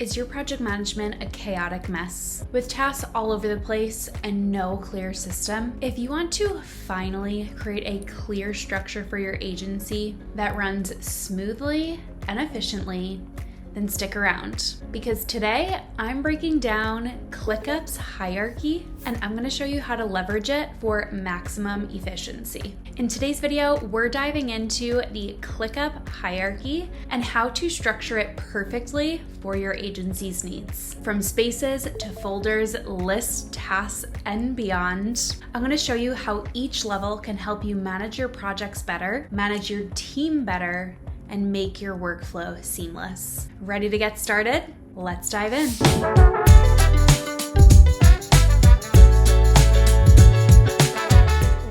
Is your project management a chaotic mess with tasks all over the place and no clear system? If you want to finally create a clear structure for your agency that runs smoothly and efficiently, then stick around, because today I'm breaking down ClickUp's hierarchy and I'm going to show you how to leverage it for maximum efficiency. In today's video, we're diving into the ClickUp hierarchy and how to structure it perfectly for your agency's needs. From spaces to folders, lists, tasks, and beyond, I'm going to show you how each level can help you manage your projects better, manage your team better, and make your workflow seamless. Ready to get started? Let's dive in.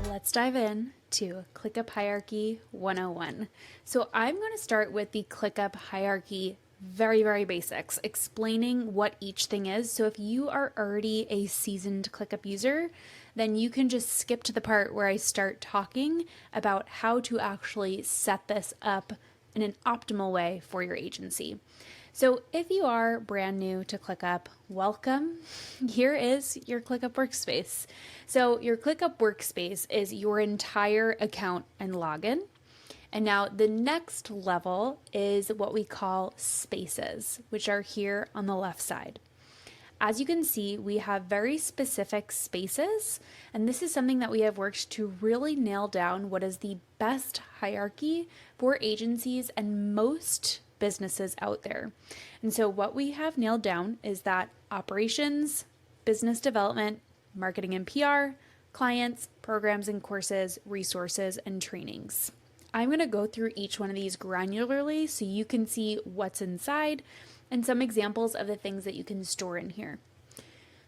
Let's dive in to ClickUp Hierarchy 101. So I'm going to start with the ClickUp hierarchy very basics, explaining what each thing is. So if you are already a seasoned ClickUp user, then you can just skip to the part where I start talking about how to actually set this up in an optimal way for your agency. So if you are brand new to ClickUp, welcome. Here is your ClickUp workspace. So your ClickUp workspace is your entire account and login. And now the next level is what we call spaces, which are here on the left side. As you can see, we have very specific spaces, and this is something that we have worked to really nail down what is the best hierarchy for agencies and most businesses out there. And so what we have nailed down is that operations, business development, marketing and PR, clients, programs and courses, resources, and trainings. I'm going to go through each one of these granularly so you can see what's inside and some examples of the things that you can store in here.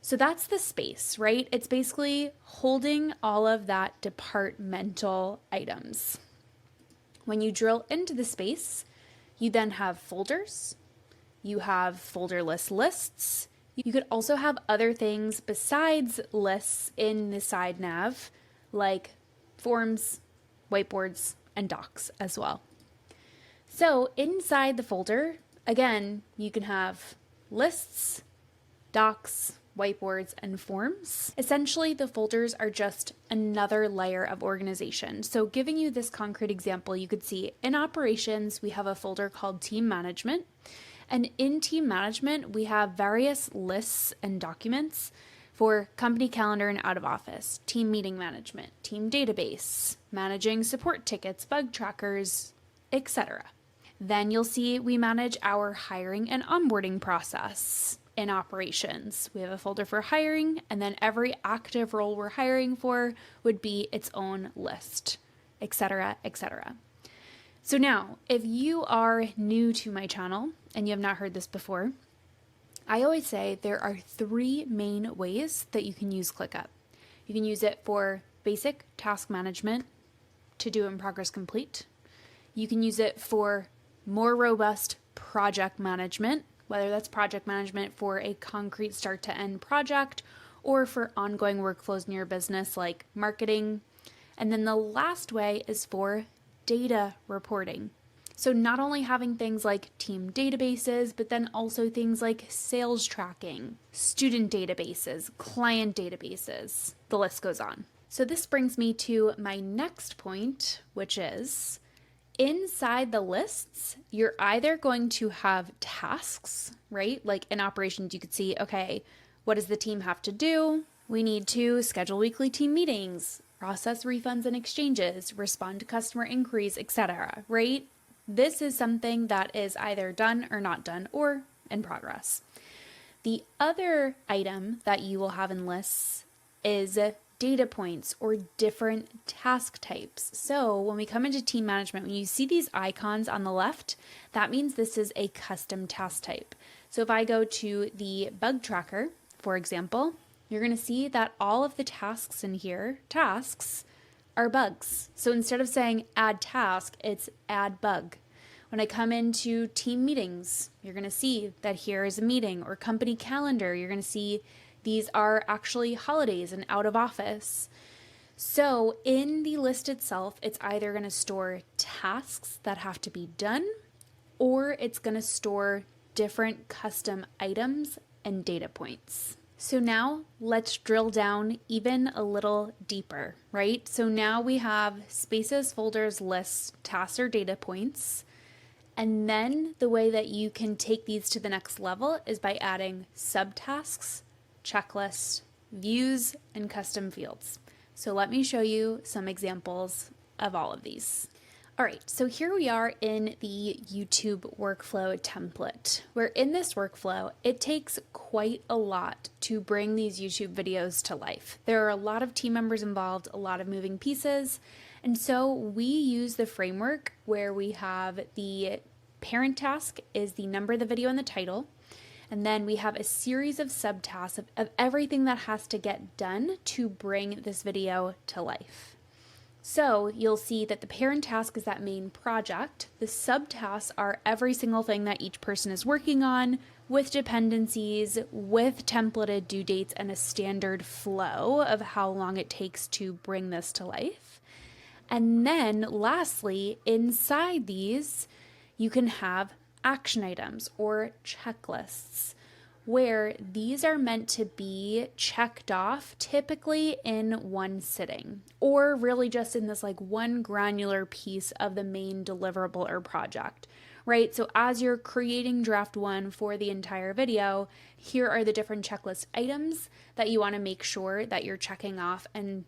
So that's the space, right? It's basically holding all of that departmental items. When you drill into the space, you then have folders, you have folderless lists. You could also have other things besides lists in the side nav, like forms, whiteboards, and docs as well. So inside the folder, again, you can have lists, docs, whiteboards, and forms. Essentially, the folders are just another layer of organization. So giving you this concrete example, you could see in operations, we have a folder called Team Management. And in Team Management, we have various lists and documents for company calendar and out of office, team meeting management, team database, managing support tickets, bug trackers, etc. Then you'll see we manage our hiring and onboarding process in operations. We have a folder for hiring, and then every active role we're hiring for would be its own list, etc., etc. So now, if you are new to my channel and you have not heard this before, I always say there are three main ways that you can use ClickUp. You can use it for basic task management, to do in progress complete. You can use it for more robust project management, whether that's project management for a concrete start to end project or for ongoing workflows in your business like marketing. And then the last way is for data reporting. So not only having things like team databases, but then also things like sales tracking, student databases, client databases, the list goes on. So this brings me to my next point, which is inside the lists, you're either going to have tasks, right? Like in operations, you could see, okay, what does the team have to do? We need to schedule weekly team meetings, process refunds and exchanges, respond to customer inquiries, etc., right? This is something that is either done or not done or in progress. The other item that you will have in lists is data points or different task types. So when we come into team management, when you see these icons on the left, that means this is a custom task type. So if I go to the bug tracker, for example, you're going to see that all of the tasks in here, tasks, are bugs. So instead of saying add task, it's add bug. When I come into team meetings, you're going to see that here is a meeting, or company calendar. You're going to see these are actually holidays and out of office. So in the list itself, it's either going to store tasks that have to be done, or it's going to store different custom items and data points. So now let's drill down even a little deeper, right? So now we have spaces, folders, lists, tasks, or data points. And then the way that you can take these to the next level is by adding subtasks, checklists, views, and custom fields. So let me show you some examples of all of these. All right, so here we are in the YouTube workflow template, where in this workflow, it takes quite a lot to bring these YouTube videos to life. There are a lot of team members involved, a lot of moving pieces, and so we use the framework where we have the parent task is the number of the video and the title, and then we have a series of subtasks of everything that has to get done to bring this video to life. So you'll see that the parent task is that main project. The subtasks are every single thing that each person is working on with dependencies, with templated due dates, and a standard flow of how long it takes to bring this to life. And then lastly, inside these, you can have action items or checklists, where these are meant to be checked off typically in one sitting, or really just in this like one granular piece of the main deliverable or project, right? So as you're creating draft one for the entire video, here are the different checklist items that you want to make sure that you're checking off, and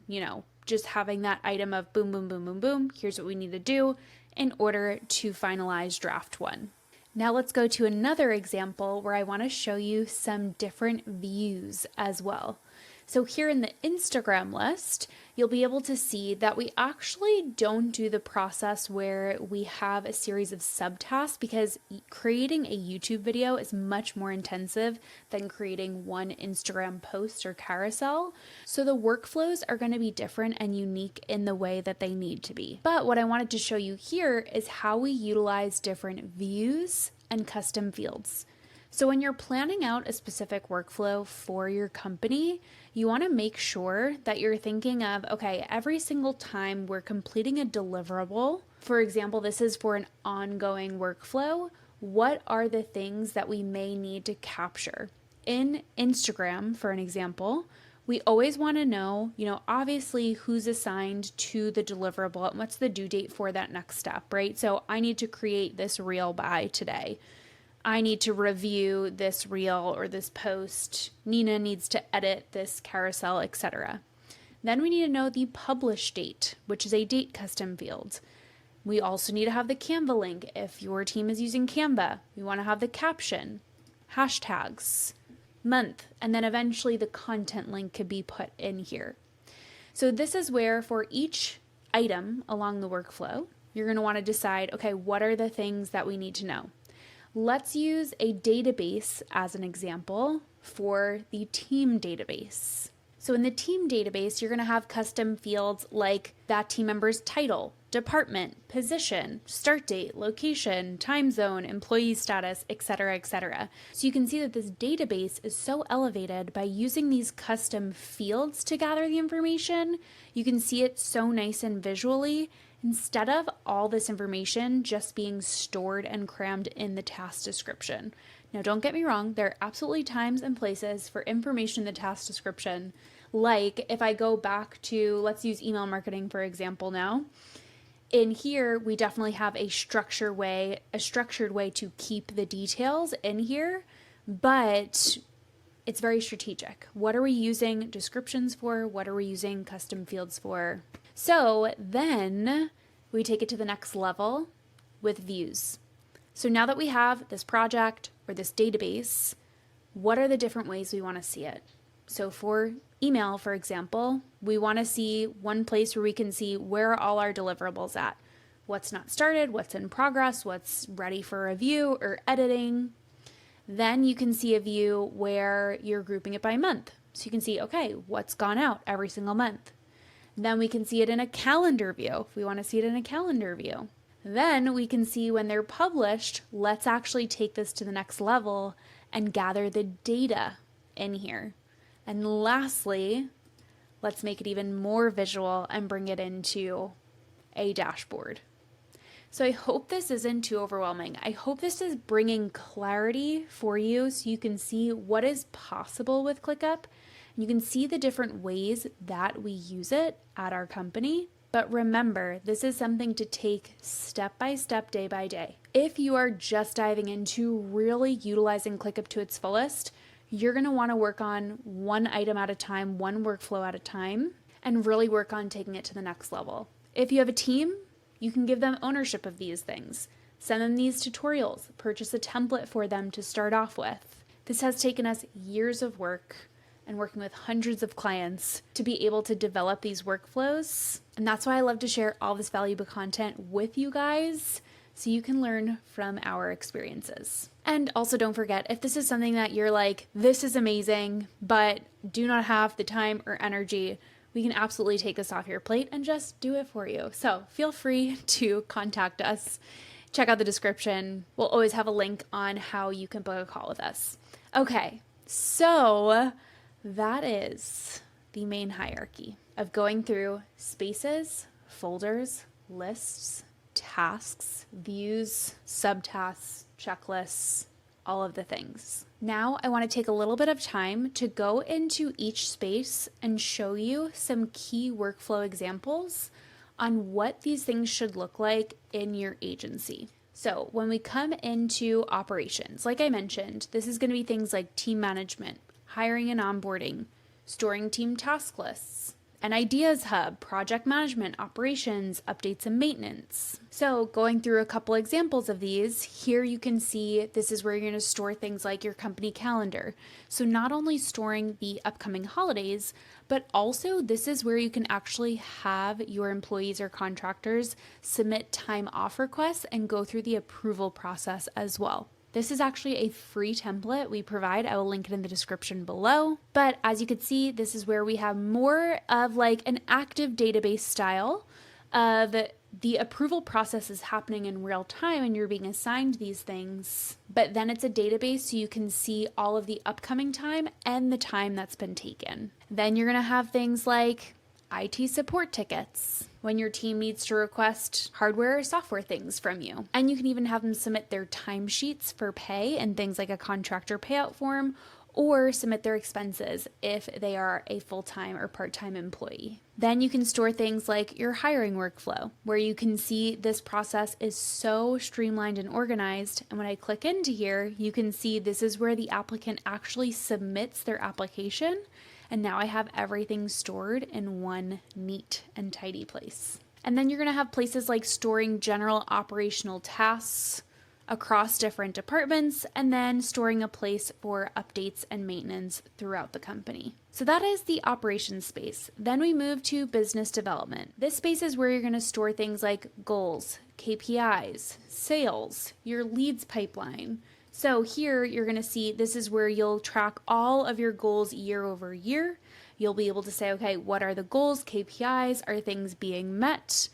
just having that item of boom, boom, boom, boom, boom, here's what we need to do in order to finalize draft one. Now let's go to another example where I want to show you some different views as well. So here in the Instagram list, you'll be able to see that we actually don't do the process where we have a series of subtasks, because creating a YouTube video is much more intensive than creating one Instagram post or carousel. So the workflows are going to be different and unique in the way that they need to be. But what I wanted to show you here is how we utilize different views and custom fields. So when you're planning out a specific workflow for your company, you want to make sure that you're thinking of, okay, every single time we're completing a deliverable, for example, this is for an ongoing workflow, what are the things that we may need to capture? In Instagram, for an example, we always want to know, obviously who's assigned to the deliverable and what's the due date for that next step, right? So I need to create this reel by today. I need to review this reel or this post. Nina needs to edit this carousel, etc. Then we need to know the publish date, which is a date custom field. We also need to have the Canva link if your team is using Canva. We want to have the caption, hashtags, month, and then eventually the content link could be put in here. So this is where for each item along the workflow, you're going to want to decide, okay, what are the things that we need to know? Let's use a database as an example for the team database. So in the team database, you're going to have custom fields like that team member's title, department, position, start date, location, time zone, employee status, etc., etc. So you can see that this database is so elevated by using these custom fields to gather the information. You can see it so nice and visually, instead of all this information just being stored and crammed in the task description. Now, don't get me wrong, there are absolutely times and places for information in the task description. Like if I go back to, let's use email marketing for example now. In here, we definitely have a structured way to keep the details in here, but it's very strategic. What are we using descriptions for? What are we using custom fields for? So then we take it to the next level with views. So now that we have this project or this database, what are the different ways we want to see it? So for email, for example, we want to see one place where we can see where are all our deliverables at. What's not started, what's in progress, what's ready for review or editing. Then you can see a view where you're grouping it by month. So you can see, okay, what's gone out every single month. Then we can see it in a calendar view if we want to see it in a calendar view. Then we can see when they're published. Let's actually take this to the next level and gather the data in here. And lastly, let's make it even more visual and bring it into a dashboard. So I hope this isn't too overwhelming. I hope this is bringing clarity for you so you can see what is possible with ClickUp. And you can see the different ways that we use it at our company. But remember, this is something to take step by step, day by day. If you are just diving into really utilizing ClickUp to its fullest, you're going to want to work on one item at a time, one workflow at a time, and really work on taking it to the next level. If you have a team, you can give them ownership of these things. Send them these tutorials, purchase a template for them to start off with. This has taken us years of work and working with hundreds of clients to be able to develop these workflows. And that's why I love to share all this valuable content with you guys so you can learn from our experiences. And also don't forget, if this is something that you're like, this is amazing, but do not have the time or energy, we can absolutely take this off your plate and just do it for you. So feel free to contact us. Check out the description. We'll always have a link on how you can book a call with us. Okay, so that is the main hierarchy of going through spaces, folders, lists, tasks, views, subtasks, checklists, all of the things. Now I want to take a little bit of time to go into each space and show you some key workflow examples on what these things should look like in your agency. So when we come into operations, like I mentioned, this is going to be things like team management, hiring and onboarding, storing team task lists, an ideas hub, project management, operations, updates and maintenance. So going through a couple examples of these, here you can see this is where you're going to store things like your company calendar. So not only storing the upcoming holidays, but also this is where you can actually have your employees or contractors submit time off requests and go through the approval process as well. This is actually a free template we provide. I will link it in the description below. But as you can see, this is where we have more of like an active database style of the approval process is happening in real time and you're being assigned these things. But then it's a database so you can see all of the upcoming time and the time that's been taken. Then you're going to have things like IT support tickets when your team needs to request hardware or software things from you. And you can even have them submit their timesheets for pay and things like a contractor payout form, or submit their expenses if they are a full-time or part-time employee. Then you can store things like your hiring workflow, where you can see this process is so streamlined and organized. And when I click into here, you can see this is where the applicant actually submits their application. And now I have everything stored in one neat and tidy place. And then you're going to have places like storing general operational tasks across different departments, and then storing a place for updates and maintenance throughout the company. So that is the operations space. Then we move to business development. This space is where you're going to store things like goals, KPIs, sales, your leads pipeline. So here you're going to see this is where you'll track all of your goals year over year. You'll be able to say, okay, what are the goals, KPIs, are things being met?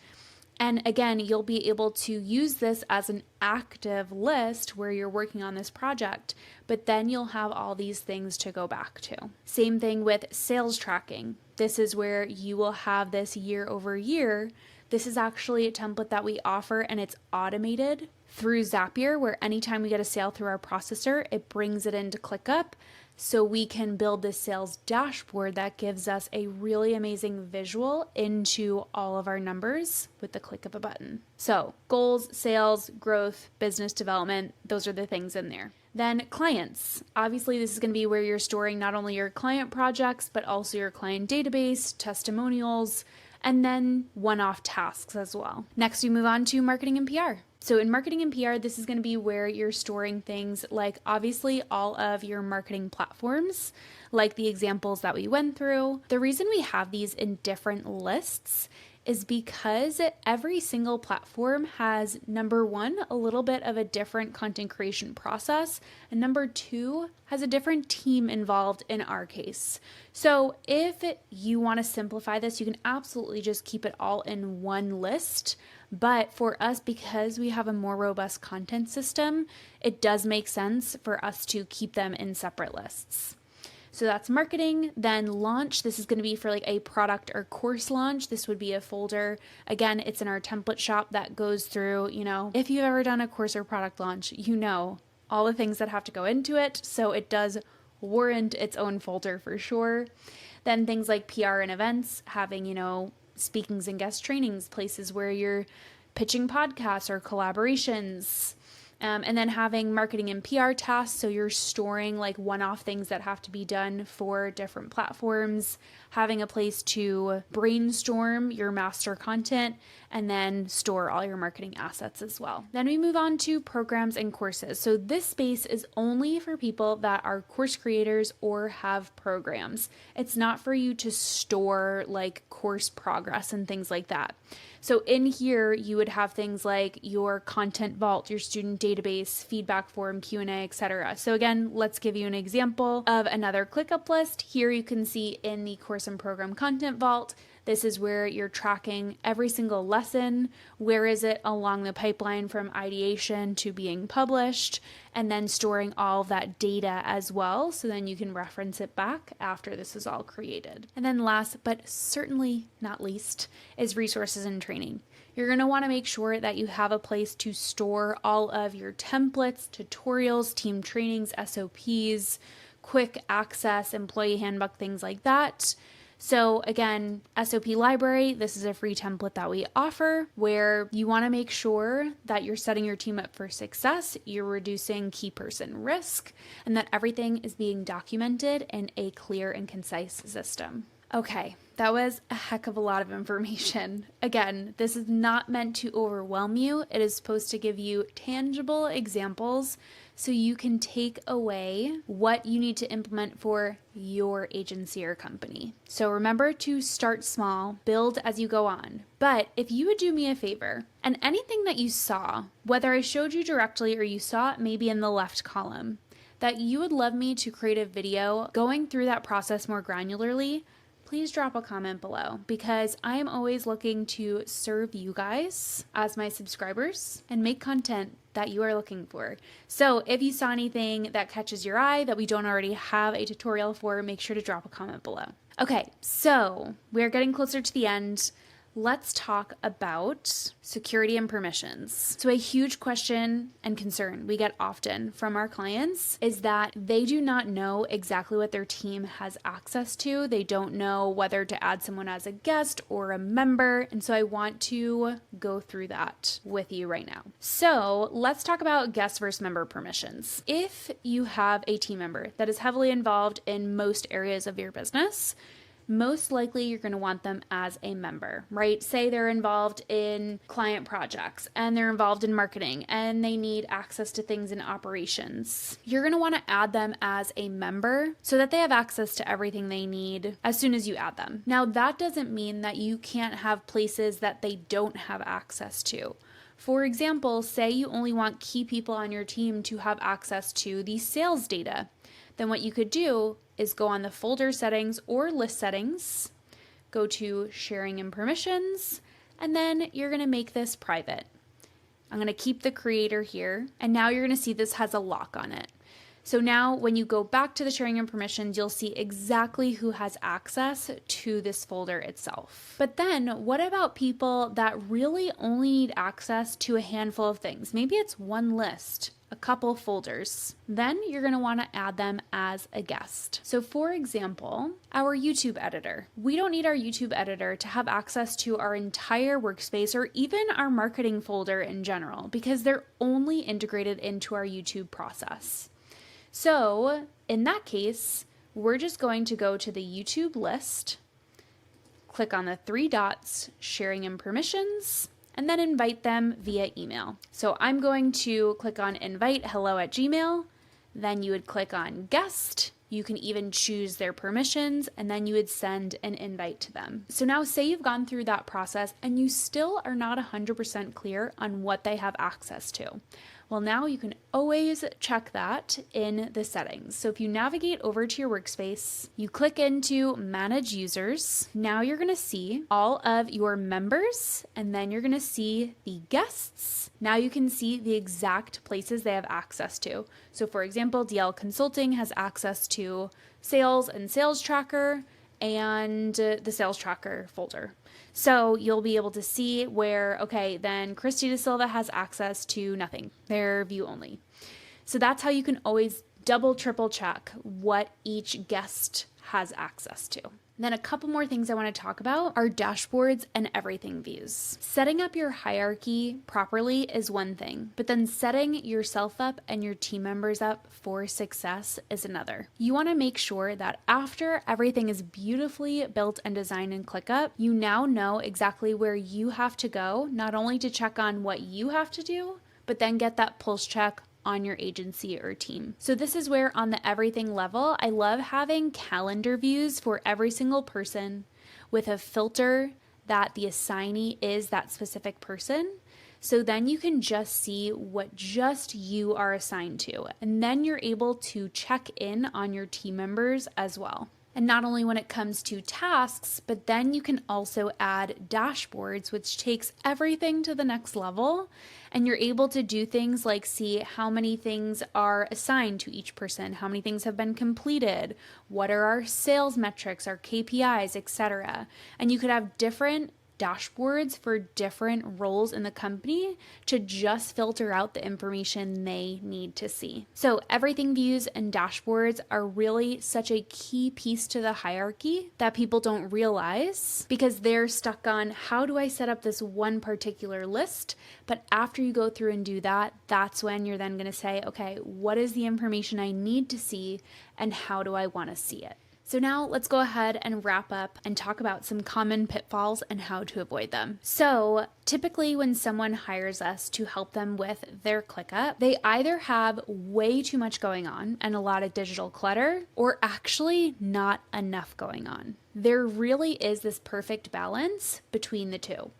And again, you'll be able to use this as an active list where you're working on this project, but then you'll have all these things to go back to. Same thing with sales tracking. This is where you will have this year over year. This is actually a template that we offer and it's automated through Zapier, where anytime we get a sale through our processor, it brings it into ClickUp. So we can build this sales dashboard that gives us a really amazing visual into all of our numbers with the click of a button. So goals, sales, growth, business development, those are the things in there. Then clients. Obviously, this is going to be where you're storing not only your client projects, but also your client database, testimonials, and then one-off tasks as well. Next, we move on to marketing and PR. So in marketing and PR, this is going to be where you're storing things like obviously all of your marketing platforms, like the examples that we went through. The reason we have these in different lists is because every single platform has, number one, a little bit of a different content creation process, and number two, has a different team involved in our case. So if you want to simplify this, you can absolutely just keep it all in one list. But for us, because we have a more robust content system, it does make sense for us to keep them in separate lists. So that's marketing. Then launch, this is going to be for like a product or course launch. This would be a folder. Again, it's in our template shop that goes through, if you've ever done a course or product launch, all the things that have to go into it. So it does warrant its own folder for sure. Then things like PR and events, having, speakings and guest trainings, places where you're pitching podcasts or collaborations. And then having marketing and PR tasks. So you're storing like one-off things that have to be done for different platforms, having a place to brainstorm your master content, and then store all your marketing assets as well. Then we move on to programs and courses. So this space is only for people that are course creators or have programs. It's not for you to store like course progress and things like that. So in here, you would have things like your content vault, your student database, feedback form, Q&A, etc. So again, let's give you an example of another ClickUp list. Here you can see in the course and program content vault, this is where you're tracking every single lesson. Where is it along the pipeline from ideation to being published, and then storing all of that data as well. So then you can reference it back after this is all created. And then last, but certainly not least, is resources and training. You're going to want to make sure that you have a place to store all of your templates, tutorials, team trainings, SOPs, quick access, employee handbook, things like that. So again, SOP library, this is a free template that we offer where you want to make sure that you're setting your team up for success, you're reducing key person risk, and that everything is being documented in a clear and concise system. Okay, that was a heck of a lot of information. Again, this is not meant to overwhelm you. It is supposed to give you tangible examples so you can take away what you need to implement for your agency or company. So remember to start small, build as you go on. But if you would do me a favor, and anything that you saw, whether I showed you directly or you saw it maybe in the left column, that you would love me to create a video going through that process more granularly, please drop a comment below, because I am always looking to serve you guys as my subscribers and make content that you are looking for. So if you saw anything that catches your eye that we don't already have a tutorial for, make sure to drop a comment below. Okay, so we're getting closer to the end. Let's talk about security and permissions. So a huge question and concern we get often from our clients is that they do not know exactly what their team has access to. They don't know whether to add someone as a guest or a member. And so I want to go through that with you right now. So let's talk about guest versus member permissions. If you have a team member that is heavily involved in most areas of your business, most likely you're going to want them as a member, right? Say they're involved in client projects and they're involved in marketing and they need access to things in operations. You're going to want to add them as a member so that they have access to everything they need as soon as you add them. Now, that doesn't mean that you can't have places that they don't have access to. For example, say you only want key people on your team to have access to the sales data. Then what you could do is go on the folder settings or list settings, go to sharing and permissions, and then you're going to make this private. I'm going to keep the creator here, and now you're going to see this has a lock on it. So now when you go back to the sharing and permissions, you'll see exactly who has access to this folder itself. But then what about people that really only need access to a handful of things? Maybe it's one list, a couple folders. Then you're going to want to add them as a guest. So for example, our YouTube editor. We don't need our YouTube editor to have access to our entire workspace or even our marketing folder in general, because they're only integrated into our YouTube process. So in that case, we're just going to go to the YouTube list, click on the three dots, sharing and permissions, and then invite them via email. So I'm going to click on invite hello@gmail. Then you would click on guest. You can even choose their permissions, and then you would send an invite to them. So now say you've gone through that process and you still are not 100% clear on what they have access to. Well, now you can always check that in the settings. So if you navigate over to your workspace, you click into Manage Users. Now you're going to see all of your members, and then you're going to see the guests. Now you can see the exact places they have access to. So for example, DL Consulting has access to Sales and Sales Tracker and the Sales Tracker folder. So you'll be able to see where, okay, then Christy De Silva has access to nothing, their view only. So that's how you can always double, triple check what each guest has access to. Then a couple more things I want to talk about are dashboards and everything views. Setting up your hierarchy properly is one thing, but then setting yourself up and your team members up for success is another. You want to make sure that after everything is beautifully built and designed in ClickUp, you now know exactly where you have to go, not only to check on what you have to do, but then get that pulse check on your agency or team. So this is where on the everything level, I love having calendar views for every single person with a filter that the assignee is that specific person. So then you can just see what just you are assigned to. And then you're able to check in on your team members as well. And not only when it comes to tasks, but then you can also add dashboards, which takes everything to the next level. And you're able to do things like see how many things are assigned to each person, how many things have been completed, what are our sales metrics, our KPIs, etc. And you could have different dashboards for different roles in the company to just filter out the information they need to see. So everything views and dashboards are really such a key piece to the hierarchy that people don't realize because they're stuck on how do I set up this one particular list? But after you go through and do that, that's when you're then going to say, okay, what is the information I need to see and how do I want to see it? So now let's go ahead and wrap up and talk about some common pitfalls and how to avoid them. So typically when someone hires us to help them with their ClickUp, they either have way too much going on and a lot of digital clutter or actually not enough going on. There really is this perfect balance between the two.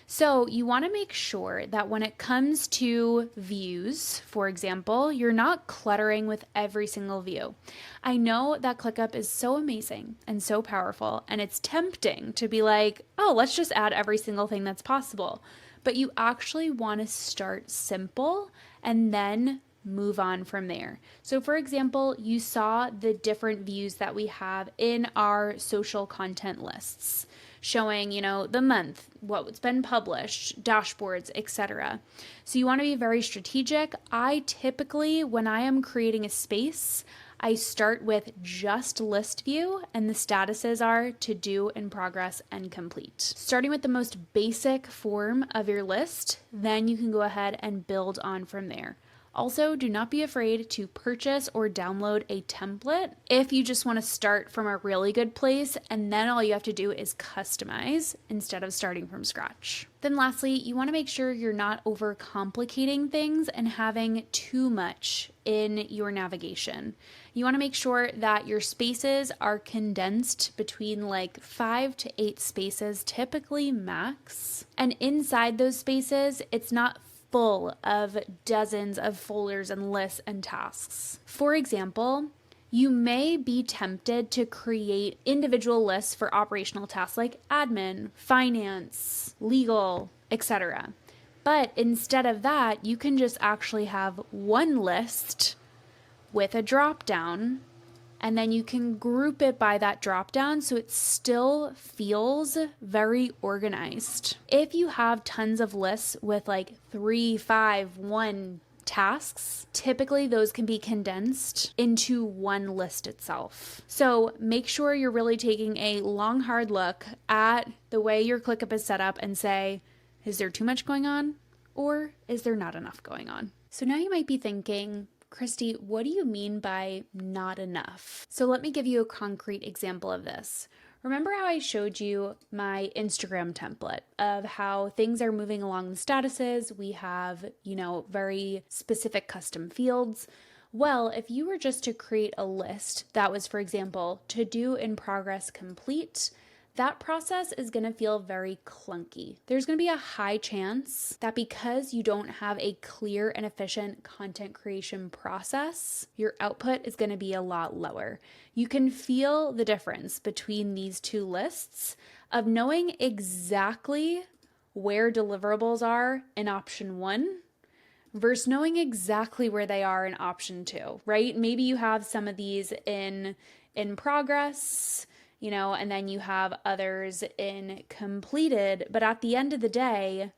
So you want to make sure that when it comes to views, for example, you're not cluttering with every single view. I know that ClickUp is so amazing and so powerful, and it's tempting to be like, oh, let's just add every single thing that's possible. But you actually want to start simple and then move on from there. So for example, you saw the different views that we have in our social content lists, showing, the month, what's been published, dashboards, etc. So you want to be very strategic. I typically, when I am creating a space, I start with just list view and the statuses are to do, in progress, and complete. Starting with the most basic form of your list, then you can go ahead and build on from there. Also, do not be afraid to purchase or download a template if you just want to start from a really good place and then all you have to do is customize instead of starting from scratch. Then lastly, you want to make sure you're not overcomplicating things and having too much in your navigation. You want to make sure that your spaces are condensed between like 5 to 8 spaces, typically max. And inside those spaces, it's not full of dozens of folders and lists and tasks. For example, you may be tempted to create individual lists for operational tasks like admin, finance, legal, etc. But instead of that, you can just actually have one list with a drop down, and then you can group it by that drop down so it still feels very organized. If you have tons of lists with like 3, 5, 1 tasks, typically those can be condensed into one list itself. So make sure you're really taking a long, hard look at the way your ClickUp is set up and say, is there too much going on or is there not enough going on? So now you might be thinking, Christy, what do you mean by not enough? So let me give you a concrete example of this. Remember how I showed you my Instagram template of how things are moving along the statuses? We have, very specific custom fields. Well, if you were just to create a list that was, for example, to do, in progress, complete, that process is going to feel very clunky. There's going to be a high chance that because you don't have a clear and efficient content creation process, your output is going to be a lot lower. You can feel the difference between these two lists of knowing exactly where deliverables are in option 1 versus knowing exactly where they are in option 2, right? Maybe you have some of these in progress, and then you have others in completed. But at the end of the day,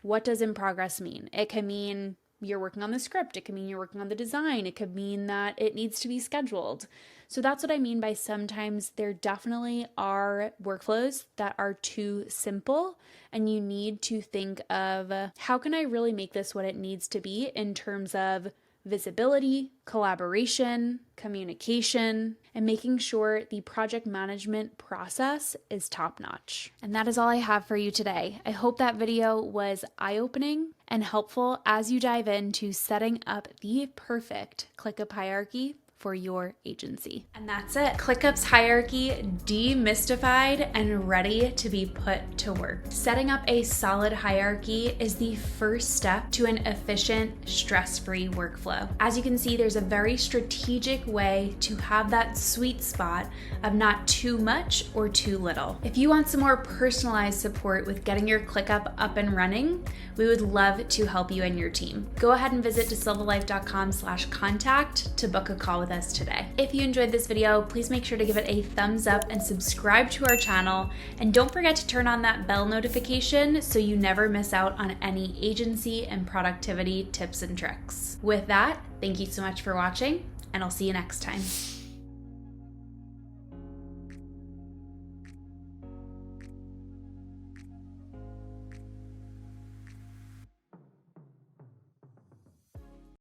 what does in progress mean? It can mean you're working on the script. It can mean you're working on the design. It could mean that it needs to be scheduled. So that's what I mean by sometimes there definitely are workflows that are too simple, and you need to think of how can I really make this what it needs to be in terms of visibility, collaboration, communication, and making sure the project management process is top-notch. And that is all I have for you today. I hope that video was eye-opening and helpful as you dive into setting up the perfect ClickUp hierarchy for your agency. And that's it. ClickUp's hierarchy demystified and ready to be put to work. Setting up a solid hierarchy is the first step to an efficient, stress-free workflow. As you can see, there's a very strategic way to have that sweet spot of not too much or too little. If you want some more personalized support with getting your ClickUp up and running, we would love to help you and your team. Go ahead and visit DaSilvaLife.com/contact to book a call with us today. If you enjoyed this video, please make sure to give it a thumbs up and subscribe to our channel. And don't forget to turn on that bell notification so you never miss out on any agency and productivity tips and tricks. With that, thank you so much for watching, and I'll see you next time.